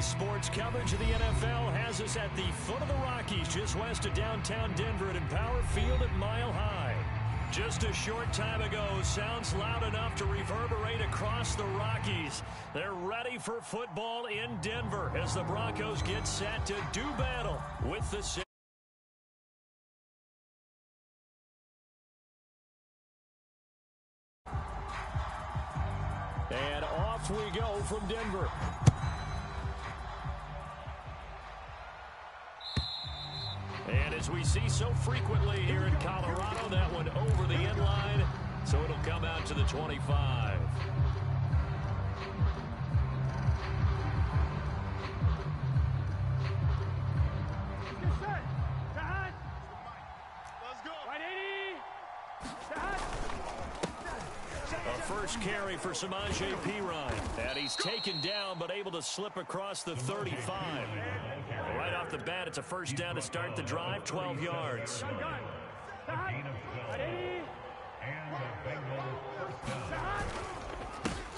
Sports coverage of the NFL has us at the foot of the Rockies, just west of downtown Denver at Empower Field at Mile High. Just a short time ago, sounds loud enough to reverberate across the Rockies. They're ready for football in Denver as the Broncos get set to do battle with the and off we go from Denver. And as we see so frequently here in Colorado, that one over the end line, so it'll come out to the 25. A first carry for Samaje Perine. And he's taken down, but able to slip across the 35. Right off the bat, it's a first down to start the drive, 12 yards.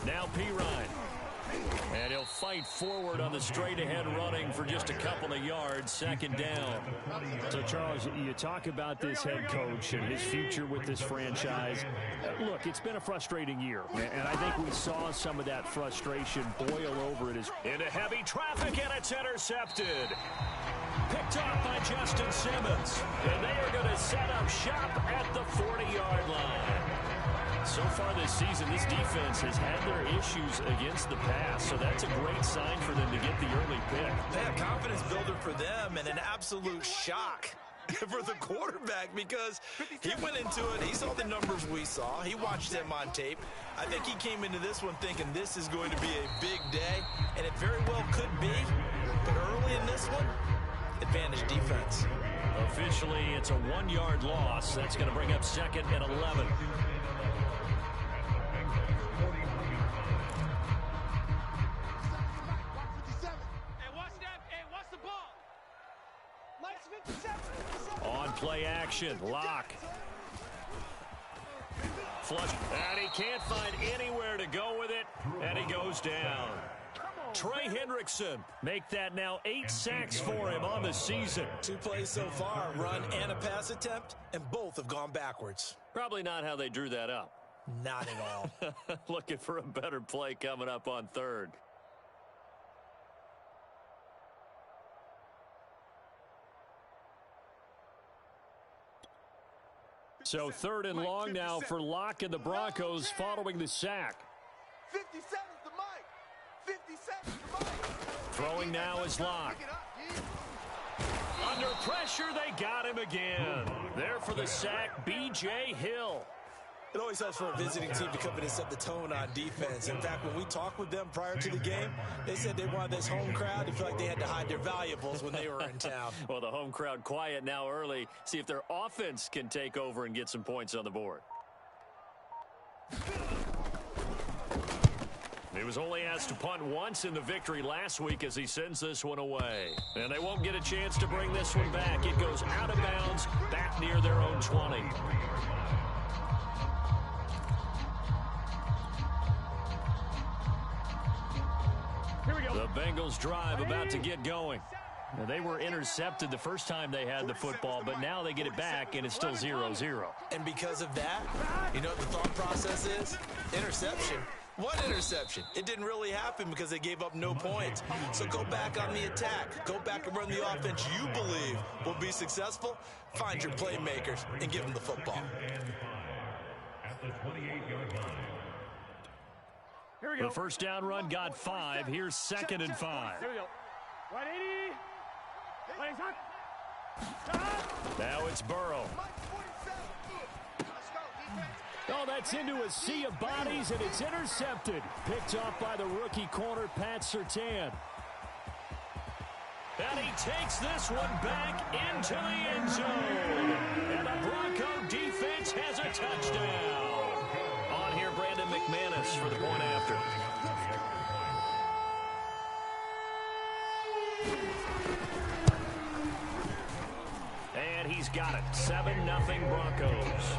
Now Perine. And he'll fight forward on the straight-ahead running for just a couple of yards, second down. So, Charles, you talk about this head coach and his future with this franchise. Look, it's been a frustrating year, and I think we saw some of that frustration boil over it. Into heavy traffic, and it's intercepted. Picked off by Justin Simmons. And they are going to set up shop at the 40-yard line. So far this season, this defense has had their issues against the pass, so that's a great sign for them to get the early pick. Yeah, confidence builder for them and an absolute shock for the quarterback because he went into it, he saw the numbers we saw, he watched them on tape. I think he came into this one thinking this is going to be a big day, and it very well could be, but early in this one, advantage defense. Officially, it's a 1-yard loss. That's going to bring up second and 11. On play action, Locke. Flush, and he can't find anywhere to go with it, and he goes down. Trey Hendrickson, make that now 8 sacks for him on the season. 2 plays so far, run and a pass attempt, and both have gone backwards. Probably not how they drew that up. Not at all. Looking for a better play coming up on third. So third and long now for Locke and the Broncos following the sack. 57's the mic. 57's the mic. Throwing now is Locke. Under pressure, they got him again. There for the sack, B.J. Hill. It always helps for a visiting team to come in and set the tone on defense. In fact, when we talked with them prior to the game, they said they wanted this home crowd to feel like they had to hide their valuables when they were in town. Well, the home crowd quiet now early. See if their offense can take over and get some points on the board. He was only asked to punt once in the victory last week as he sends this one away. And they won't get a chance to bring this one back. It goes out of bounds back near their own 20. The Bengals drive about to get going. Now, they were intercepted the first time they had the football, but now they get it back, and it's still 0-0. And because of that, you know what the thought process is? Interception. What interception? It didn't really happen because they gave up no points. So go back on the attack. Go back and run the offense you believe will be successful. Find your playmakers and give them the football. At the 28-yard line. The first down run got 5. Here's second and 5. Here we go. 180. Now it's Burrow. Oh, that's into a sea of bodies, and it's intercepted. Picked off by the rookie corner, Pat Surtain. And he takes this one back into the end zone. And the Bronco defense has a touchdown. On here, Brandon McManus for the point after. And he's got it. 7-0 Broncos.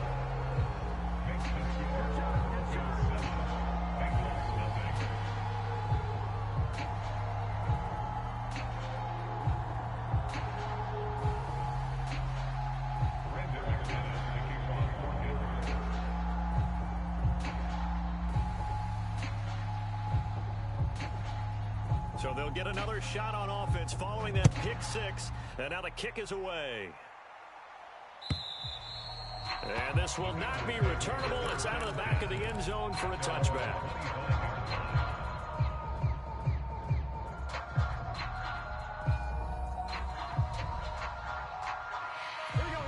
So they'll get another shot on offense following that pick six. And now the kick is away. And this will not be returnable. It's out of the back of the end zone for a touchback.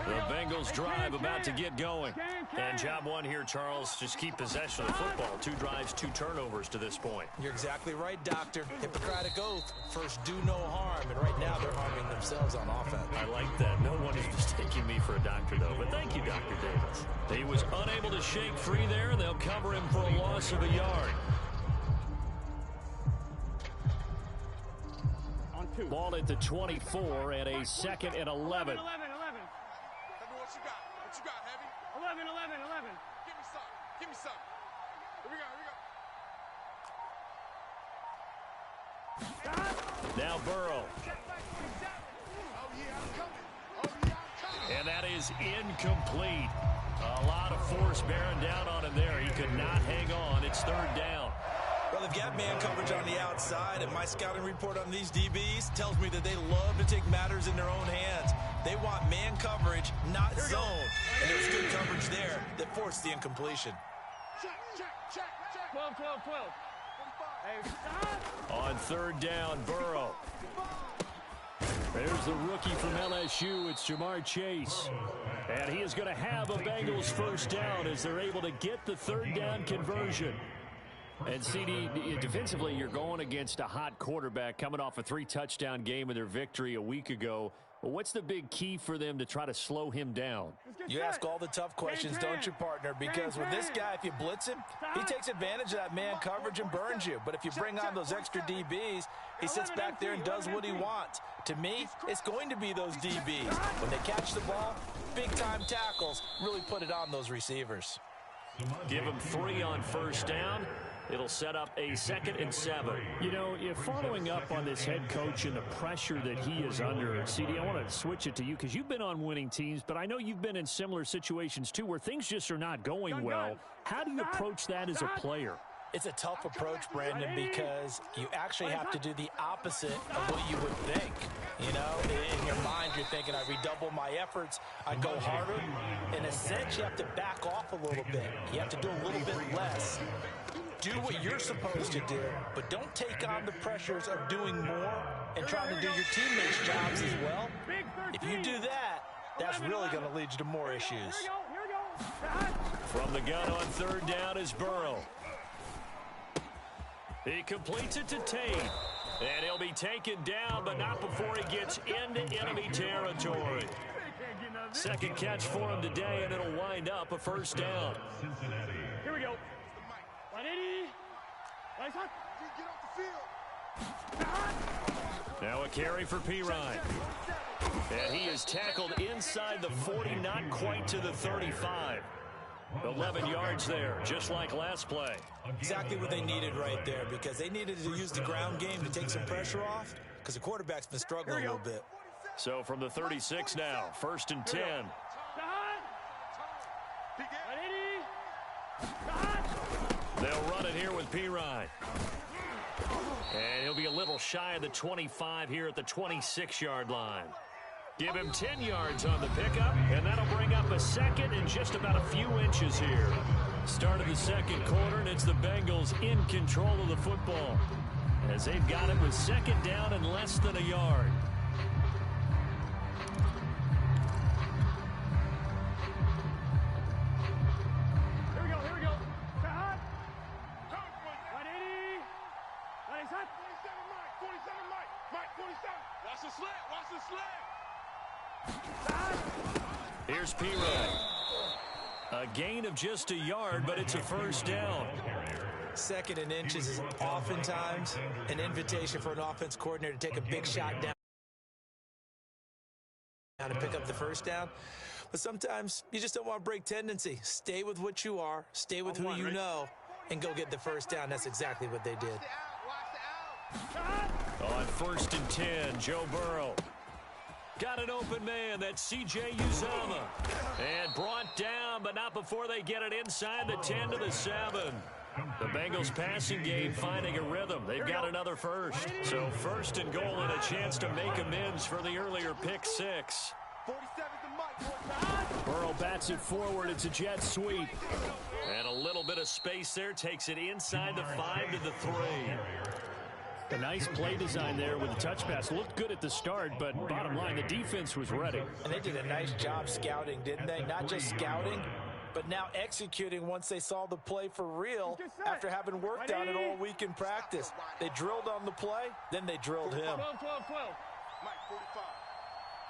The Bengals drive about to get going. And job one here, Charles, just keep possession of the football. 2 drives, 2 turnovers to this point. You're exactly right, Doctor. Hippocratic oath. First, do no harm. And right now, they're harming themselves on offense. I like that. No one is mistaking me for a doctor, though. But thank you, Dr. Davis. He was unable to shake free there, and they'll cover him for a loss of a yard. Ball at the 24 and a 2nd and 11. 11. What you got, Heavy? 11. Give me some. Here we go. Now Burrow. Oh, yeah, I'm coming. And that is incomplete. A lot of force bearing down on him there. He could not hang on. It's 3rd down. Well, they've got man coverage on the outside, and my scouting report on these DBs tells me that they love to take matters in their own hands. They want man coverage, not zone. And there was good coverage there that forced the incompletion. Check. 12. Hey, stop. On 3rd down, Burrow. There's the rookie from LSU. It's Jamar Chase. And he is going to have a Bengals first down as they're able to get the 3rd down conversion. And, CD, defensively, you're going against a hot quarterback coming off a 3-touchdown game in their victory a week ago. Well, what's the big key for them to try to slow him down? You ask all the tough questions, don't you, partner? Because with this guy, if you blitz him, he takes advantage of that man coverage and burns you. But if you bring on those extra DBs, he sits back there and does what he wants. To me, it's going to be those DBs. When they catch the ball, big-time tackles really put it on those receivers. Give him 3 on 1st down. It'll set up a 2nd and 7. You know, if following up on this head coach and the pressure that he is under, CD, I want to switch it to you because you've been on winning teams, but I know you've been in similar situations too where things just are not going well. How do you approach that as a player? It's a tough approach, Brandon, because you actually have to do the opposite of what you would think. You know, in your mind, you're thinking, I redouble my efforts, I go harder. In a sense, you have to back off a little bit. You have to do a little bit less. Do what you're supposed to do, but don't take on the pressures of doing more and trying to do your teammates' jobs as well. If you do that, that's really going to lead you to more issues. From the gun on 3rd down is Burrow. He completes it to Tate. And he'll be taken down, but not before he gets into enemy territory. 2nd catch for him today, and it'll wind up a 1st down. Here we go. 180. Nice one. Get off the field. Now a carry for Pirine. And he is tackled inside the 40, not quite to the 35. 11 yards there, just like last play. Exactly what they needed right there, because they needed to use the ground game to take some pressure off, because the quarterback's been struggling a little bit. So from the 36 now, 1st and 10. They'll run it here with Pirine. And he'll be a little shy of the 25 here at the 26-yard line. Give him 10 yards on the pickup, and that'll bring up a 2nd and just about a few inches here. Start of the 2nd quarter, and it's the Bengals in control of the football as they've got it with 2nd down and less than a yard. Here we go. 180. 47 Mike. 47. Watch the sled. Here's Pirine. A gain of just a yard, but it's a 1st down. 2nd and inches is oftentimes an invitation for an offense coordinator to take a big shot down and pick up the 1st down. But sometimes you just don't want to break tendency. Stay with what you are, stay with who you know, and go get the 1st down. That's exactly what they did. On 1st and 10, Joe Burrow. Got an open man, that's C.J. Uzomah. And brought down, but not before they get it inside the 10 to the 7. The Bengals passing game finding a rhythm. They've got another first. So first and goal and a chance to make amends for the earlier pick six. Burrow bats it forward. It's a jet sweep. And a little bit of space there takes it inside the 5 to the 3. A nice play design there with the touch pass. Looked good at the start, but bottom line, the defense was ready. And they did a nice job scouting, didn't they? Not just scouting, but now executing once they saw the play for real after having worked on it all week in practice. They drilled on the play, then they drilled him. 12, 12, 12. Mike, 45.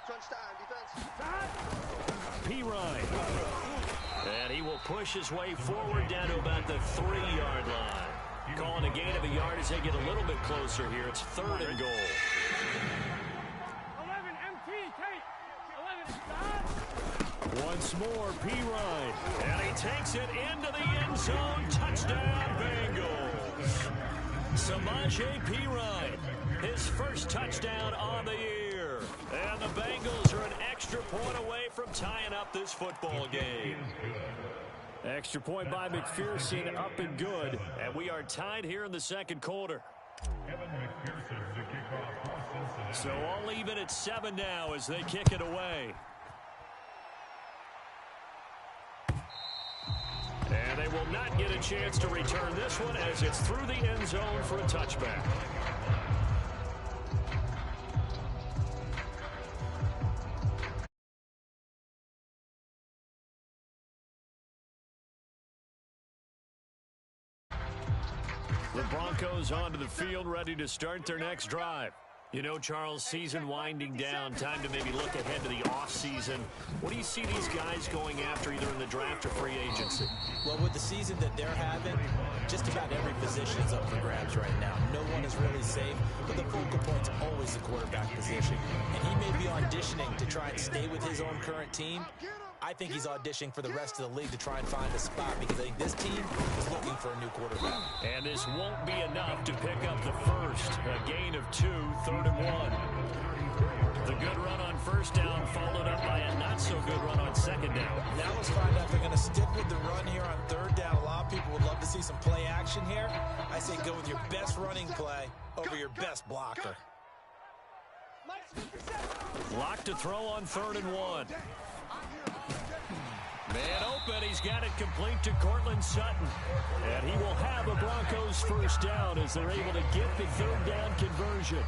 Crunch time, defense. P. Ryan. And he will push his way forward down to about the 3-yard line. Calling a gain of a yard as they get a little bit closer here. It's 3rd and goal. 11, MT, Tate. 11, stop. Once more, P. Ryan. And he takes it into the end zone. Touchdown, Bengals. Samaje P. Ryan, his first touchdown on the year. And the Bengals are an extra point away from tying up this football game. Extra point by McPherson, up and good. And we are tied here in the second quarter. So all even at 7 now as they kick it away. And they will not get a chance to return this one as it's through the end zone for a touchback. The Broncos onto the field, ready to start their next drive. You know, Charles, season winding down, time to maybe look ahead to the offseason. What do you see these guys going after either in the draft or free agency? Well, with the season that they're having, just about every position is up for grabs right now. No one is really safe, but the focal point's always the quarterback position. And he may be auditioning to try and stay with his own current team. I think he's auditioning for the rest of the league to try and find a spot because I think this team is looking for a new quarterback. And this won't be enough to pick up the first. A gain of 2, 3rd and 1. The good run on first down followed up by a not-so-good run on second down. Now let's find out if they're going to stick with the run here on 3rd down. A lot of people would love to see some play action here. I say go with your best running play over your best blocker. Lock to throw on 3rd and 1. Man open, he's got it complete to Cortland Sutton. And he will have a Broncos first down as they're able to get the 3rd down conversion.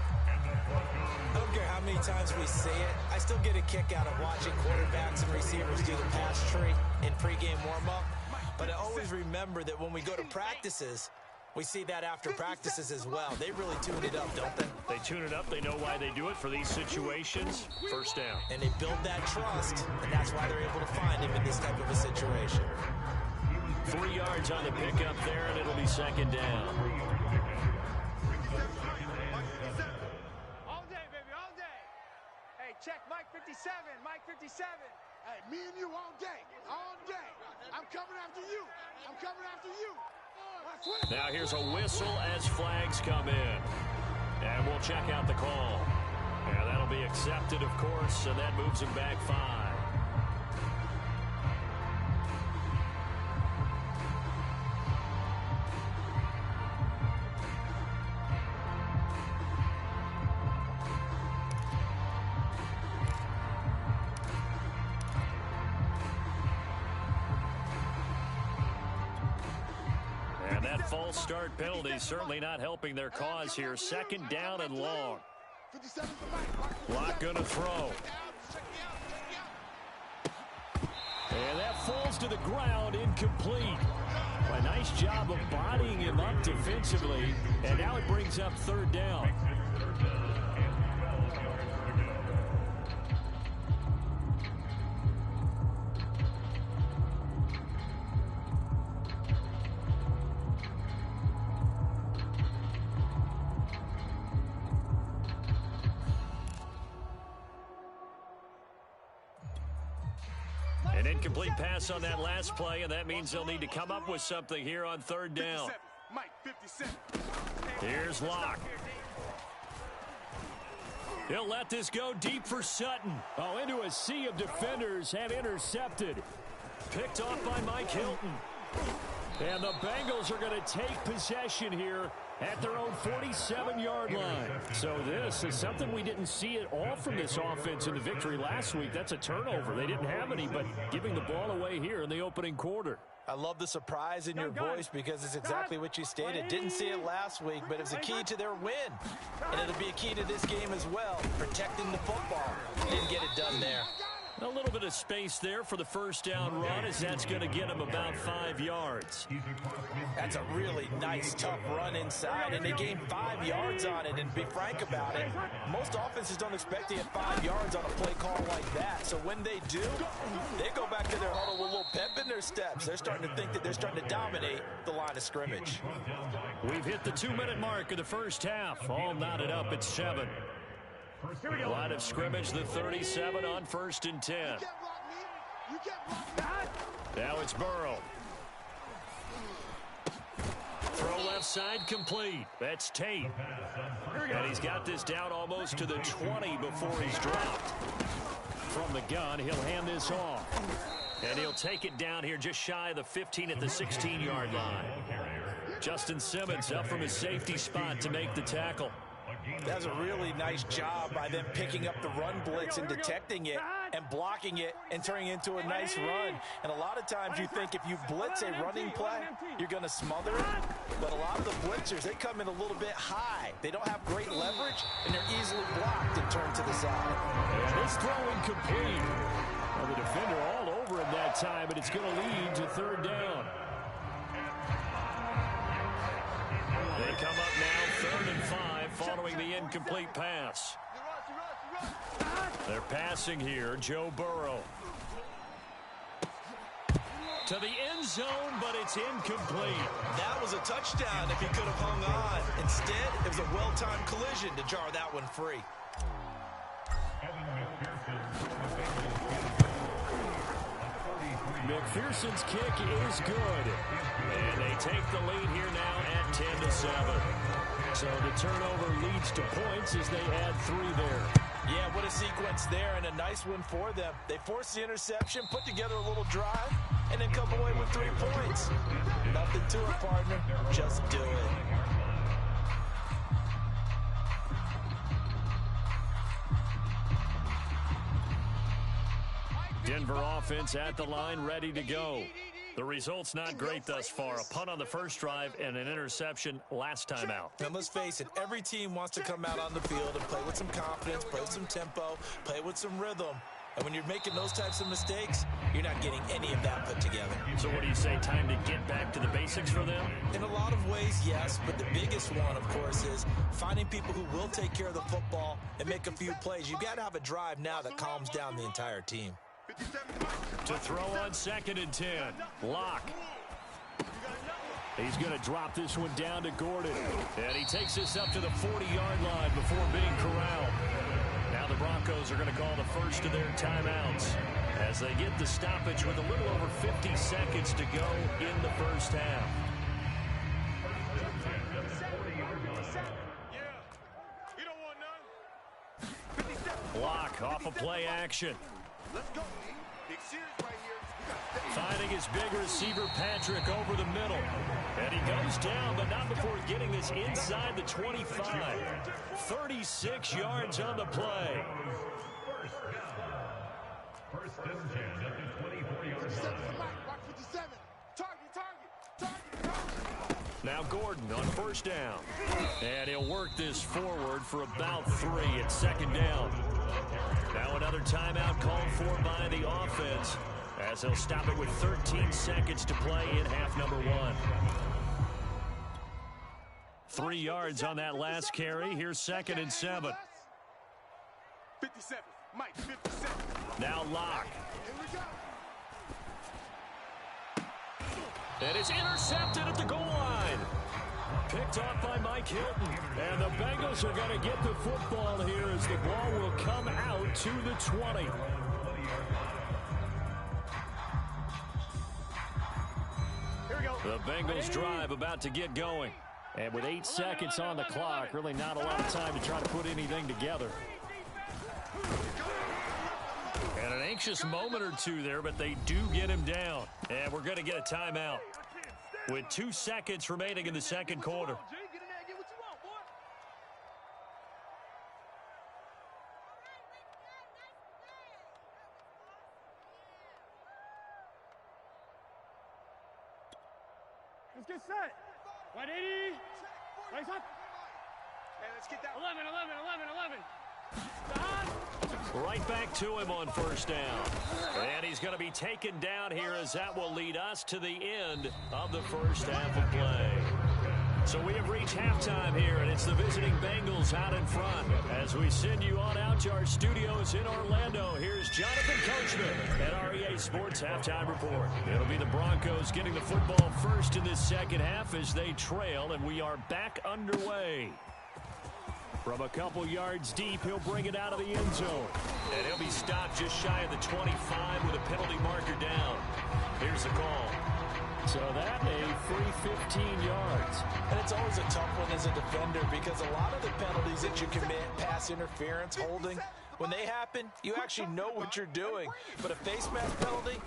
I don't care how many times we say it, I still get a kick out of watching quarterbacks and receivers do the pass tree in pregame warm-up. But I always remember that when we go to practices, we see that after practices as well. They really tune it up, don't they? They tune it up. They know why they do it for these situations. First down. And they build that trust, and that's why they're able to find him in this type of a situation. 3 yards on the pickup there, and it'll be second down. All day, baby, all day. Hey, check Mike 57, Mike 57. Hey, me and you all day, all day. I'm coming after you. I'm coming after you. Now here's a whistle as flags come in. And we'll check out the call. And that'll be accepted, of course, and that moves him back 5. And that false start penalty certainly not helping their cause here. Second down and long. Lock gonna throw. And that falls to the ground, incomplete. A nice job of bodying him up defensively. And now it brings up 3rd down. An incomplete pass on that last play, and that means they'll need to come up with something here on 3rd down. Mike 57. Here's Locke. He'll let this go deep for Sutton. Oh, into a sea of defenders and intercepted. Picked off by Mike Hilton. And the Bengals are going to take possession here at their own 47-yard line. So this is something we didn't see at all from this offense in the victory last week. That's a turnover. They didn't have any, but giving the ball away here in the opening quarter. I love the surprise in your voice because it's exactly what you stated. Didn't see it last week, but it was a key to their win. And it'll be a key to this game as well, protecting the football. Didn't get it done there. A little bit of space there for the first down run, as that's going to get him about 5 yards. That's a really nice, tough run inside, and they gained 5 yards on it. And to be frank about it, most offenses don't expect to get 5 yards on a play call like that. So when they do, they go back to their huddle with a little pep in their steps. They're starting to think that they're starting to dominate the line of scrimmage. We've hit the 2-minute mark of the first half. All knotted up at 7. Line of scrimmage, the 37 on 1st and 10. Now it's Burrow. Throw left side complete. That's Tate. And he's got this down almost to the 20 before he's dropped. From the gun, he'll hand this off. And he'll take it down here just shy of the 15 at the 16-yard line. Justin Simmons up from his safety spot to make the tackle. That's a really nice job by them picking up the run blitz and detecting it and blocking it and turning it into a nice run. And a lot of times you think if you blitz a running play, you're going to smother it. But a lot of the blitzers, they come in a little bit high. They don't have great leverage, and they're easily blocked and turned to the side. And this throw incomplete. Well, the defender all over him that time, but it's going to lead to 3rd down. They come up now 3rd and 5 following the incomplete pass. They're passing here. Joe Burrow. To the end zone, but it's incomplete. That was a touchdown if he could have hung on. Instead, it was a well-timed collision to jar that one free. McPherson's kick is good. And they take the lead here now at 10-7. So the turnover leads to points as they add 3 there. Yeah, what a sequence there, and a nice one for them. They forced the interception, put together a little drive, and then come away with 3 points. Nothing to it, partner. Just do it. Denver offense at the line, ready to go. The result's not great thus far. A punt on the first drive and an interception last time out. And let's face it, every team wants to come out on the field and play with some confidence, play with some tempo, play with some rhythm. And when you're making those types of mistakes, you're not getting any of that put together. So what do you say, time to get back to the basics for them? In a lot of ways, yes, but the biggest one, of course, is finding people who will take care of the football and make a few plays. You've got to have a drive now that calms down the entire team. To throw on 2nd and 10. Lock. He's going to drop this one down to Gordon. And he takes this up to the 40-yard line before being corralled. Now the Broncos are going to call the first of their timeouts as they get the stoppage with a little over 50 seconds to go in the first half. Lock off a play action. Let's go. Big series right here. Finding his big receiver, Patrick, over the middle. And he goes down, but not before getting this inside the 25. 36 yards on the play. First and 10 at the 24-yard line. Target. Now Gordon on first down. And he'll work this forward for about 3 at 2nd down. Now another timeout called for by the offense as they'll stop it with 13 seconds to play in half number 1. 3 yards on that last carry. Here's 2nd and 7. 57. Mike, 57. Now Lock. Here we go. And it's intercepted at the goal line. Picked off by Mike Hilton. And the Bengals are going to get the football here as the ball will come out to the 20. The Bengals drive about to get going. And with 8 seconds on the clock, really not a lot of time to try to put anything together. And an anxious moment or two there, but they do get him down. And we're going to get a timeout. with 2 seconds remaining in the second quarter. Let's get set. 180. Raise up. Hey, let's get that. 11. Right back to him on first down. And he's going to be taken down here as that will lead us to the end of the first half of play. So we have reached halftime here, and it's the visiting Bengals out in front. As we send you on out to our studios in Orlando, here's Jonathan Coachman at our EA Sports Halftime Report. It'll be the Broncos getting the football first in this second half as they trail, and we are back underway. From a couple yards deep, he'll bring it out of the end zone. And he'll be stopped just shy of the 25 with a penalty marker down. Here's the call. So that a free 15 yards. And it's always a tough one as a defender because a lot of the penalties that you commit, pass interference, holding, when they happen, you actually know what you're doing. But a face mask penalty,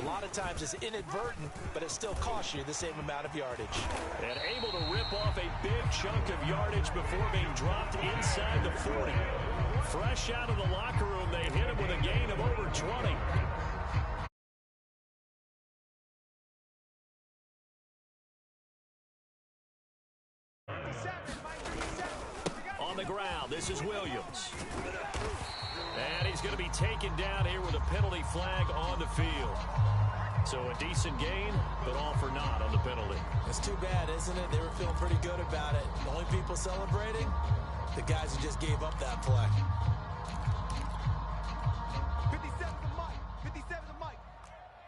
a lot of times it's inadvertent, but it still costs you the same amount of yardage. And able to rip off a big chunk of yardage before being dropped inside the 40. Fresh out of the locker room, they hit him with a gain of over 20. On the ground, this is Williams. And he's going to be taken down here with a penalty flag on the field. So a decent gain, but all for naught on the penalty. It's too bad, isn't it? They were feeling pretty good about it. The only people celebrating, the guys who just gave up that play. 57's the mic. 57's the mic.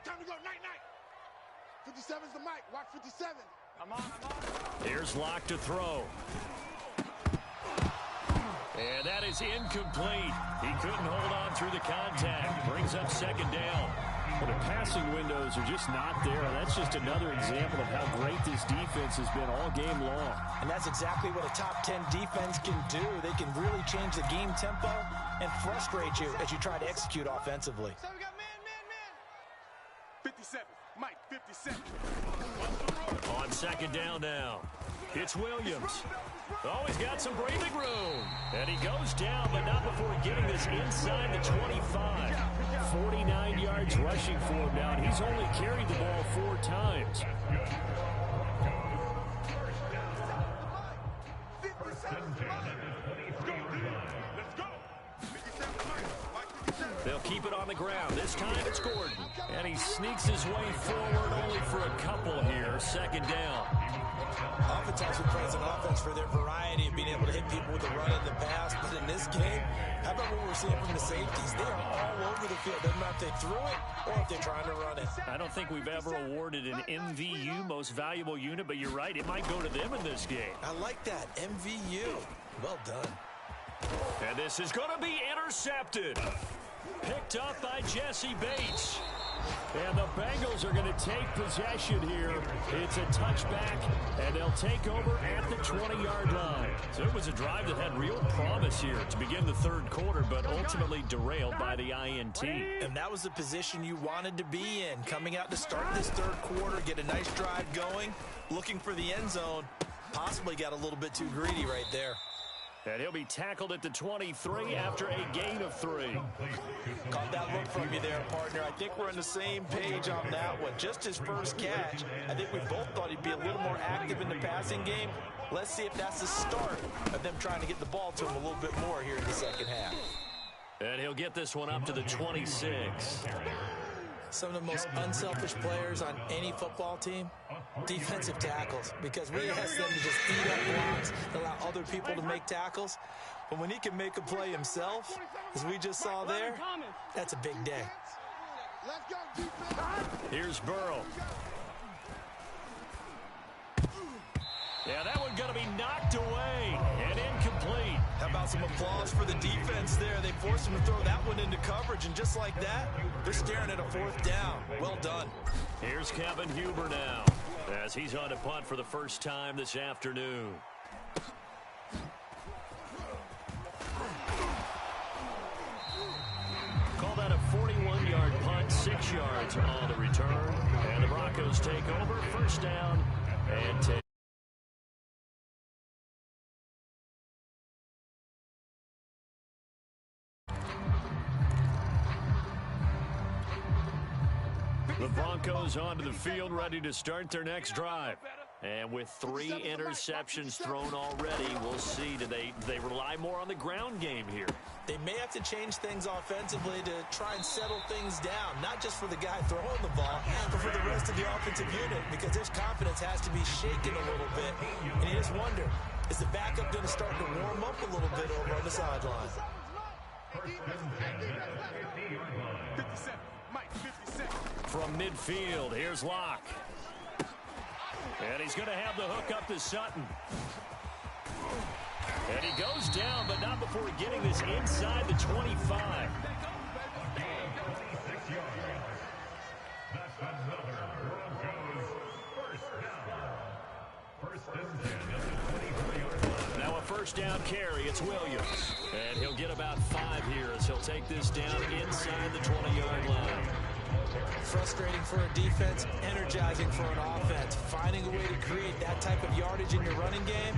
Time to go. Night. 57's the mic. Watch 57. I'm on. Here's Locke to throw. And that is incomplete. He couldn't hold on through the contact. Brings up second down. But the passing windows are just not there. That's just another example of how great this defense has been all game long. And that's exactly what a top 10 defense can do. They can really change the game tempo and frustrate you as you try to execute offensively. So we got man. 57. Mike, 57. On second down now. It's Williams. Oh, he's got some breathing room. And he goes down, but not before getting this inside the 25. 49 yards rushing for him now, and he's only carried the ball 4 times. They'll keep it on the ground. This time it's Gordon. And he sneaks his way forward only for a couple here. Second down. Oftentimes we praise an offense for their variety of being able to hit people with the run and the pass. But in this game, how about what we're seeing from the safeties? They are all over the field. Doesn't matter if they threw it or if they're trying to run it. I don't think we've ever awarded an MVU, most valuable unit, but you're right. It might go to them in this game. I like that. MVU. Well done. And this is going to be intercepted. Picked up by Jesse Bates. And the Bengals are going to take possession here. It's a touchback, and they'll take over at the 20-yard line. So it was a drive that had real promise here to begin the third quarter, but ultimately derailed by the INT. And that was the position you wanted to be in. Coming out to start this third quarter, get a nice drive going, looking for the end zone. Possibly got a little bit too greedy right there. And he'll be tackled at the 23 after a gain of 3. Caught that look from you there, partner. I think we're on the same page on that one. Just his first catch. I think we both thought he'd be a little more active in the passing game. Let's see if that's the start of them trying to get the ball to him a little bit more here in the second half. And he'll get this one up to the 26. Some of the most unselfish players on any football team, defensive tackles, because we ask them to just eat up blocks, allow other people to make tackles. But when he can make a play himself, as we just saw there, that's a big day. Let's go, defense. Here's Burrow. Yeah, that one going to be knocked away and incomplete. How about some applause for the defense there? They forced him to throw that one into coverage, and just like that, they're staring at a fourth down. Well done. Here's Kevin Huber now, as he's on to punt for the first time this afternoon. Call that a 41-yard punt, 6 yards on the return. And the Broncos Broncos take over. First down and 10. The Broncos onto the field, ready to start their next drive. And with 3 interceptions thrown already, we'll see. Do they rely more on the ground game here? They may have to change things offensively to try and settle things down, not just for the guy throwing the ball, but for the rest of the offensive unit, because their confidence has to be shaken a little bit. And you just wonder, is the backup going to start to warm up a little bit over on the sideline? 57, Mike, 57. From midfield, here's Locke. And he's going to have the hook up to Sutton. And he goes down, but not before getting this inside the 25. Now a first down carry. It's Williams. And he'll get about 5 here as he'll take this down inside the 20-yard line. Frustrating for a defense, energizing for an offense. Finding a way to create that type of yardage in your running game,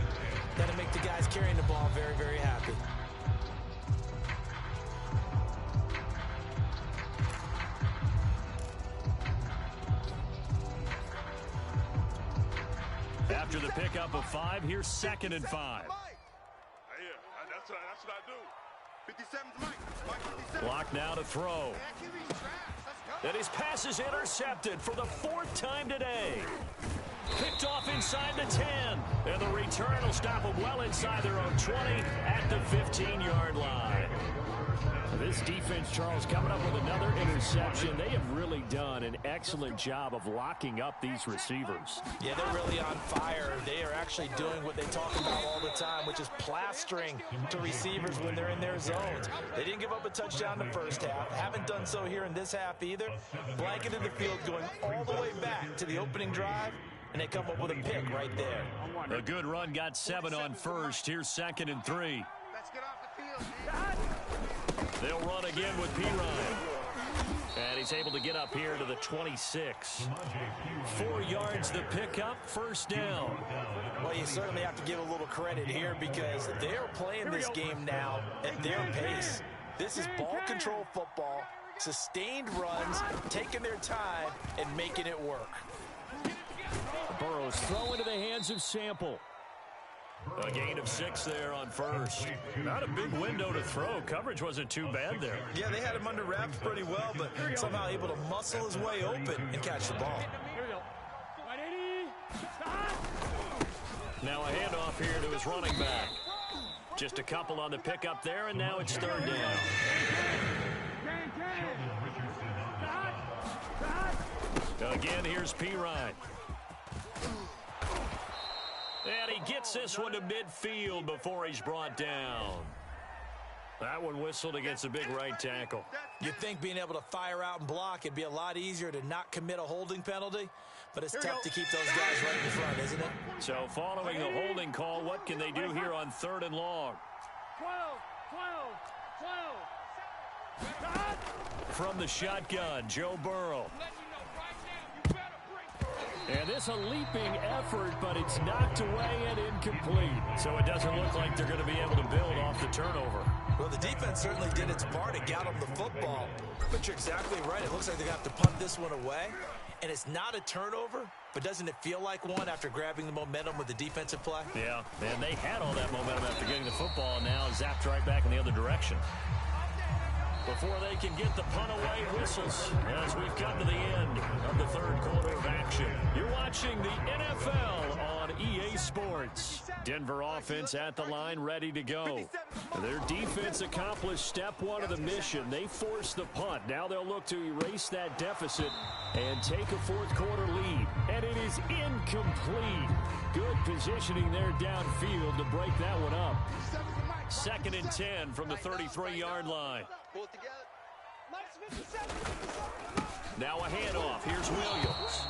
that'll make the guys carrying the ball very, very happy. After the pickup of 5, here's 2nd and 5. Yeah, that's what I do. 57's Mike. 57. Block now to throw. And his pass is intercepted for the 4th time today. Picked off inside the 10. And the return will stop them well inside their own 20 at the 15-yard line. This defense, Charles, coming up with another interception. They have really done an excellent job of locking up these receivers. Yeah, they're really on fire. They are actually doing what they talk about all the time, which is plastering to receivers when they're in their zones. They didn't give up a touchdown in the first half. Haven't done so here in this half either. Blanketed the field going all the way back to the opening drive, and they come up with a pick right there. A good run, got 7 on first. Here's 2nd and 3. Let's get off the field. They'll run again with P. Ryan. And he's able to get up here to the 26. 4 yards the pickup, first down. Well, you certainly have to give a little credit here because they're playing this game now at their pace. This is ball control football, sustained runs, taking their time, and making it work. Burrows throw into the hands of Sample. A gain of 6 there on first. Not a big window to throw. Coverage wasn't too bad there. Yeah, they had him under wraps pretty well, but somehow able to muscle his way open and catch the ball. Here we go. 180. Stop. Now a handoff here to his running back. Just a couple on the pickup there, and now it's 3rd down. Again, here's P. Ryan. And he gets this one to midfield before he's brought down. That one whistled against a big right tackle. You'd think being able to fire out and block it'd be a lot easier to not commit a holding penalty, but it's tough to keep those guys right in front, isn't it? So following the holding call, what can they do here on 3rd and long? 12. From the shotgun, Joe Burrow. And this a leaping effort, but it's knocked away and incomplete. So it doesn't look like they're going to be able to build off the turnover. Well, the defense certainly did its part to get them the football. But you're exactly right. It looks like they're going to have to punt this one away. And it's not a turnover, but doesn't it feel like one after grabbing the momentum with the defensive play? Yeah, and they had all that momentum after getting the football, and now zapped right back in the other direction. Before they can get the punt away, whistles as we've come to the end of the 3rd quarter of action. You're watching the NFL on EA Sports. Denver offense at the line, ready to go. Their defense accomplished step 1 of the mission. They forced the punt. Now they'll look to erase that deficit and take a 4th quarter lead. And it is incomplete. Good positioning there downfield to break that one up. 2nd and 10 from the 33-yard line. Now a handoff. Here's Williams.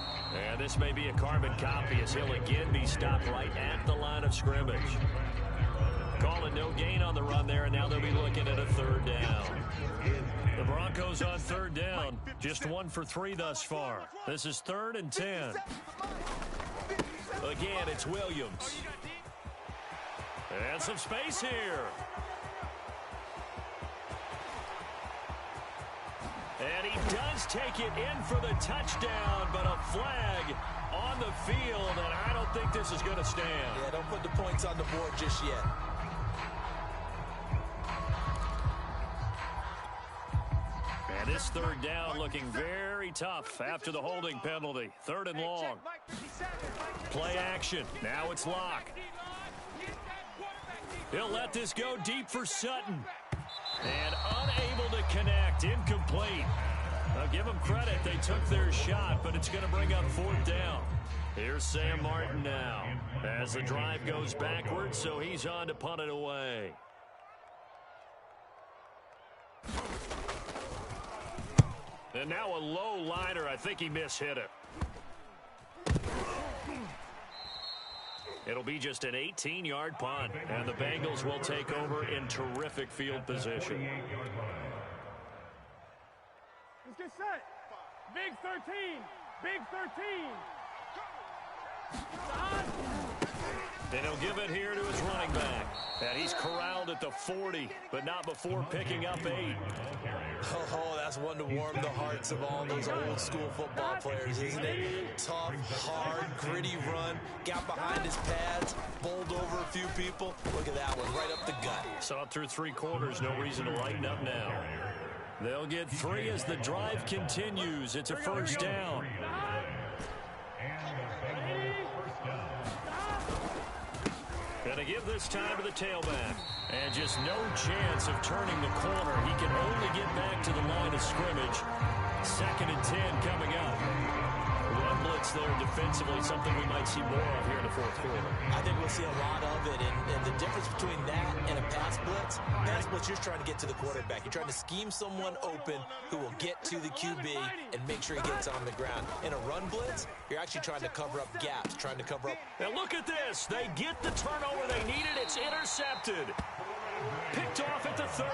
And this may be a carbon copy as he'll again be stopped right at the line of scrimmage. Calling no gain on the run there, and now they'll be looking at a third down. The Broncos on third down, just 1 for 3 thus far. This is 3rd and 10. Again, it's Williams. And some space here. And he does take it in for the touchdown, but a flag on the field, and I don't think this is going to stand. Yeah, don't put the points on the board just yet. And this third down looking very tough after the holding penalty. 3rd and long. Play action. Now it's Locke. He'll let this go deep for Sutton. And unable to connect. Incomplete. I'll give them credit. They took their shot, but it's going to bring up 4th down. Here's Sam Martin now as the drive goes backwards, so he's on to punt it away. And now a low liner. I think he mishit it. It'll be just an 18-yard punt, and the Bengals will take over in terrific field position. Let's get set. Big 13. Big 13. And he'll give it here to his running back. And he's corralled at the 40, but not before picking up 8. Oh, that's one to warm the hearts of all those old school football players, isn't it? Tough, hard, gritty run. Got behind his pads, bowled over a few people. Look at that one, right up the gut. Saw it through 3 quarters. No reason to lighten up now. They'll get 3 as the drive continues. It's a 1st down. Going to give this time to the tailback. And just no chance of turning the corner. He can only get back to the line of scrimmage. 2nd and 10 coming up. Run blitz there defensively, something we might see more of here in the 4th quarter. I think we'll see a lot of it, and the difference between that and a pass blitz, you're trying to get to the quarterback. You're trying to scheme someone open who will get to the QB and make sure he gets on the ground. In a run blitz, you're actually trying to cover up gaps, trying to cover up. Now look at this. They get the turnover they needed. It's intercepted. Picked off at the 30.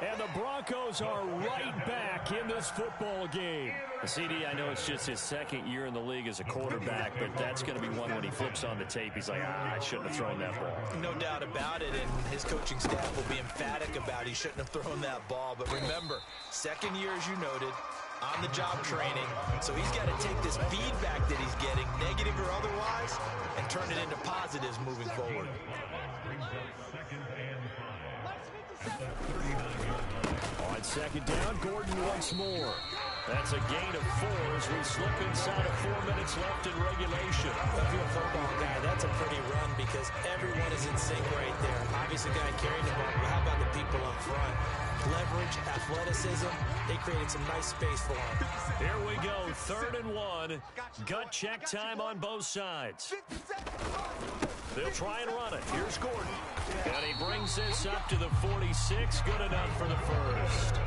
And the Broncos are right back in this football game. CD, I know it's just his 2nd year in the league as a quarterback, but that's going to be one when he flips on the tape. He's like, I shouldn't have thrown that ball. No doubt about it, and his coaching staff will be emphatic about he shouldn't have thrown that ball. But remember, 2nd year, as you noted, on-the-job training. So he's got to take this feedback that he's getting, negative or otherwise, and turn it into positives moving forward. On 2nd down, Gordon once more. That's a gain of 4 as we slip inside of 4 minutes left in regulation. If you're a football guy, that's a pretty run because everyone is in sync right there. Obviously, the guy carrying the ball, but how about the people up front? Leverage, athleticism, they created some nice space for him. Here we go, 3rd and 1. Gut check time on both sides. They'll try and run it. Here's Gordon. And he brings this up to the 46. Good enough for the 1st.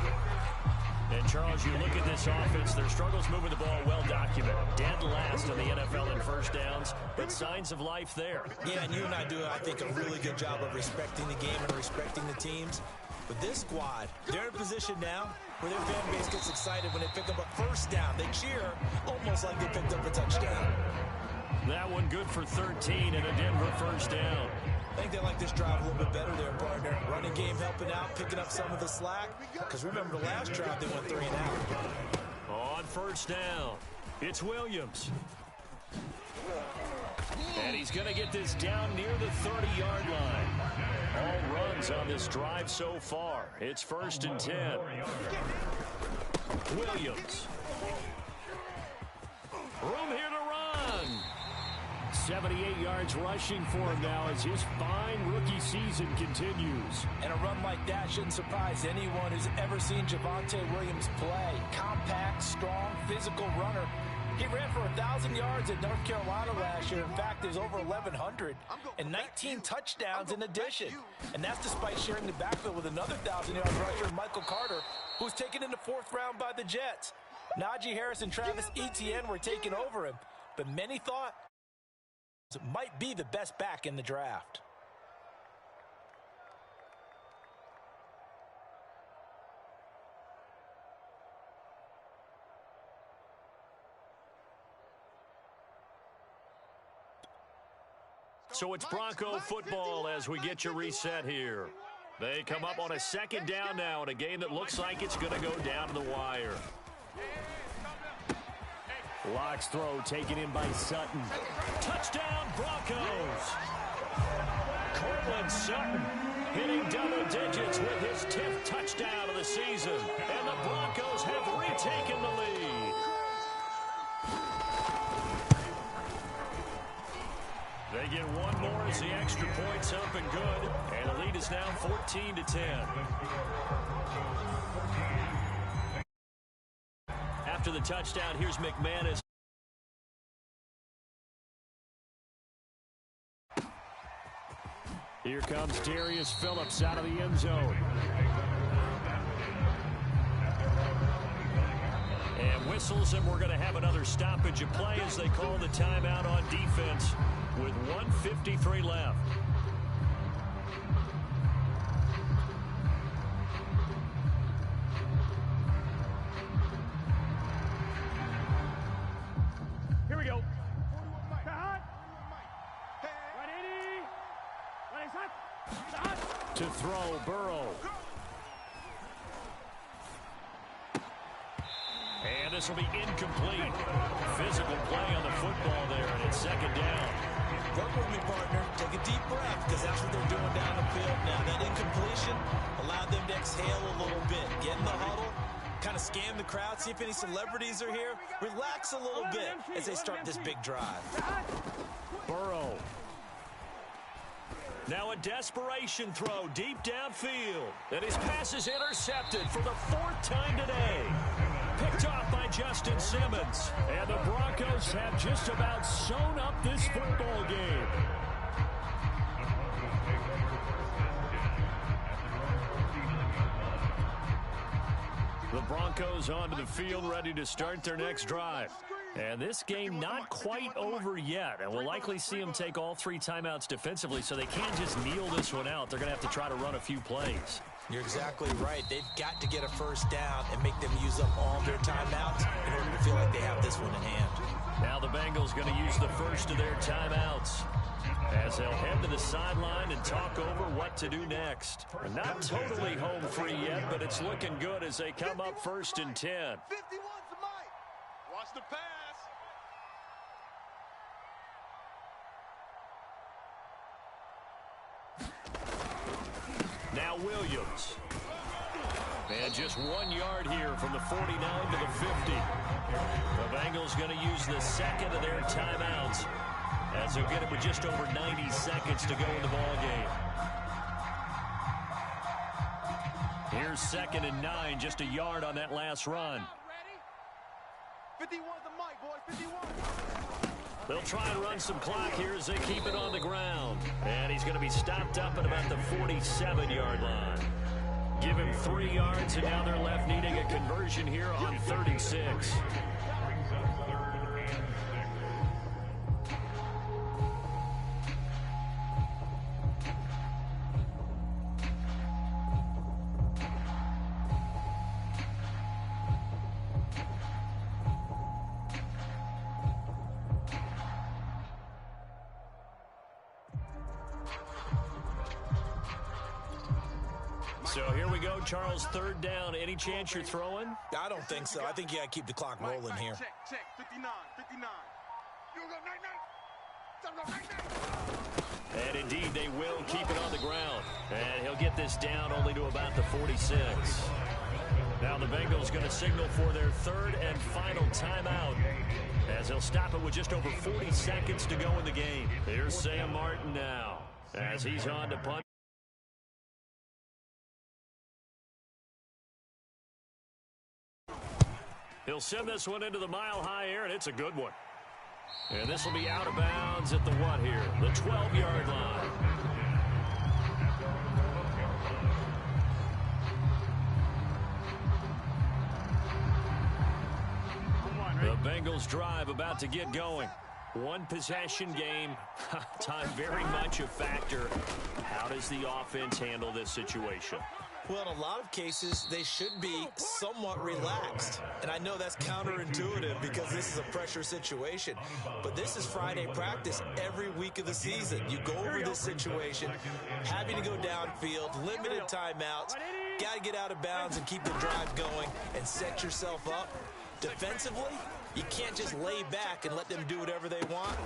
And, Charles, you look at this offense, their struggles moving the ball well documented. Dead last in the NFL in 1st downs, but signs of life there. Yeah, and you and I do, I think, a really good job of respecting the game and respecting the teams. But this squad, they're in a position now where their fan base gets excited when they pick up a 1st down. They cheer almost like they picked up a touchdown. That one good for 13 and a Denver 1st down. I think they like this drive a little bit better there, partner. Running game helping out, picking up some of the slack. Because remember the last drive, they went 3 and out. On 1st down, it's Williams. And he's going to get this down near the 30-yard line. All runs on this drive so far. It's 1st and 10. Williams. Room here to run. 78 yards rushing for him now as his fine rookie season continues. And a run like that shouldn't surprise anyone who's ever seen Javonte Williams play. Compact, strong, physical runner. He ran for 1,000 yards at North Carolina last year. In fact, there's over 1,100 and 19 touchdowns in addition. And that's despite sharing the backfield with another 1,000-yard rusher, Michael Carter, who's taken in the 4th round by the Jets. Najee Harris and Travis Etienne were taking over him, but many thought it might be the best back in the draft. So it's Bronco football as we get you reset here. They come up on a second down now in a game that looks like it's going to go down to the wire. Locke's throw taken in by Sutton. Touchdown, Broncos. Cortland Sutton hitting double digits with his 10th touchdown of the season. And the Broncos have retaken the lead. They get one more as the extra point's up and good. And the lead is now 14-10. After the touchdown, here's McManus. Here comes Darius Phillips out of the end zone. And whistles, and we're going to have another stoppage of play as they call the timeout on defense with 1:53 left. Here we go. Cut. 180. 180. To throw, Burrow. And this will be incomplete. Physical play on the football there, and it's second down. Work with me, partner. Take a deep breath, because that's what they're doing down the field now. That incompletion allowed them to exhale a little bit. Get in the huddle, kind of scan the crowd, see if any celebrities are here. Relax a little bit as they start this big drive. Burrow. Now a desperation throw deep downfield. And his pass is intercepted for the 4th time today. Picked off by Justin Simmons. And the Broncos have just about sewn up this football game. The Broncos onto the field, ready to start their next drive. And this game not quite over yet. And we'll likely see them take all 3 timeouts defensively, so they can't just kneel this one out. They're going to have to try to run a few plays. You're exactly right. They've got to get a first down and make them use up all their timeouts in order to feel like they have this one in hand. Now the Bengals going to use the first of their timeouts as they'll head to the sideline and talk over what to do next. They're not totally home free yet, but it's looking good as they come up 1st and 10. 51's the mic. Watch the pass. Now Williams. And just 1 yard here from the 49 to the 50. The Bengals going to use the second of their timeouts as they'll get it with just over 90 seconds to go in the ball game. Here's 2nd and 9, just a yard on that last run. 51's the mic, boys. 51. They'll try and run some clock here as they keep it on the ground. And he's going to be stopped up at about the 47-yard line. Give him 3 yards, and now they're left needing a conversion here on 36. So here we go, Charles, 3rd down. Any chance you're throwing? I don't think so. I think you got to keep the clock rolling here. Check. 59. 59. You go night. And indeed, they will keep it on the ground. And he'll get this down only to about the 46. Now the Bengals going to signal for their 3rd and final timeout as they'll stop it with just over 40 seconds to go in the game. Here's Sam Martin now as he's on to punt. He'll send this one into the mile-high air, and it's a good one. And this will be out of bounds at the what here? The 12-yard line. The Bengals drive about to get going. 1 possession game. Time very much a factor. How does the offense handle this situation? Well, in a lot of cases, they should be somewhat relaxed. And I know that's counterintuitive because this is a pressure situation. But this is Friday practice every week of the season. You go over this situation, having to go downfield, limited timeouts, got to get out of bounds and keep the drive going and set yourself up. Defensively, you can't just lay back and let them do whatever they want.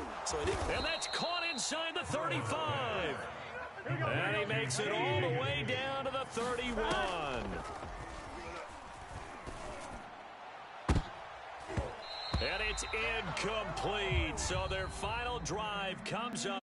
And that's caught inside the 35. And he makes it all the way down to the 31. And it's incomplete. So their final drive comes up.